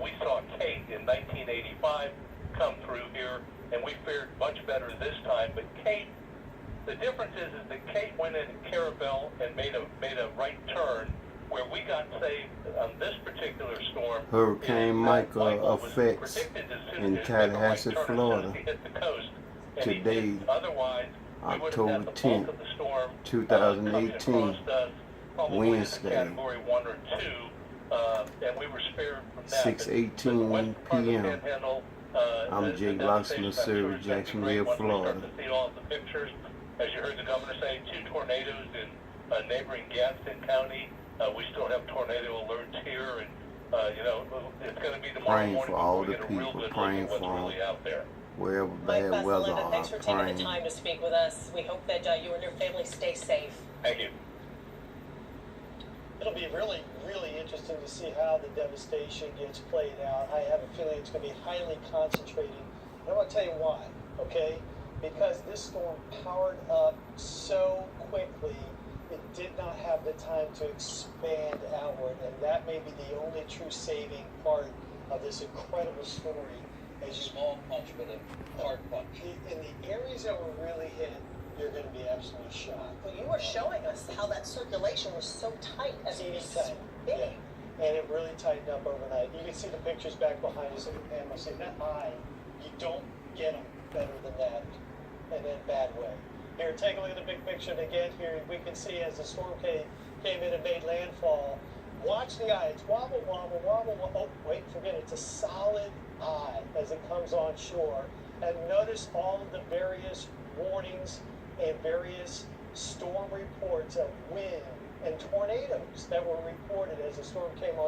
We saw Kate in 1985 come through here, and we fared much better this time. But Kate, the difference is that Kate went in Carabel and made a right turn, where we got saved on this particular storm. Hurricane Michael effects in Tallahassee, Florida. Today, October 10th, 2018, Wednesday, 6:18 p.m. I'm Jake Locksmith, serving Jacksonville, Florida. As you heard the governor say, 2 tornadoes in neighboring Gadsden County. We still have tornado alerts here, and it's going to be tomorrow praying morning. for all the people, praying for them, wherever bad weather are. Thanks for taking the time to speak with us. We hope that you and your family stay safe. Thank you. It'll be really, really interesting to see how the devastation gets played out. I have a feeling it's going to be highly concentrated. And I want to tell you why, okay? Because this storm powered up so quickly, it did not have the time to expand outward, and that may be the only true saving part of this incredible story. A small punch, but a hard punch. In the areas that were really hit, you're going to be absolutely shocked. Well, you were showing us how that circulation was so tight. As it was tight. big. Yeah. And it really tightened up overnight. You can see the pictures back behind us, and I'm saying that eye, you don't get them better than that in a bad way. Here, take a look at the big picture. And again, here we can see as the storm came in and made landfall. Watch the eye. It's wobble, wobble, wobble, wobble. Oh, wait, forget it. It's a solid eye as it comes on shore. And notice all of the various warnings and various storm reports of wind and tornadoes that were reported as the storm came on.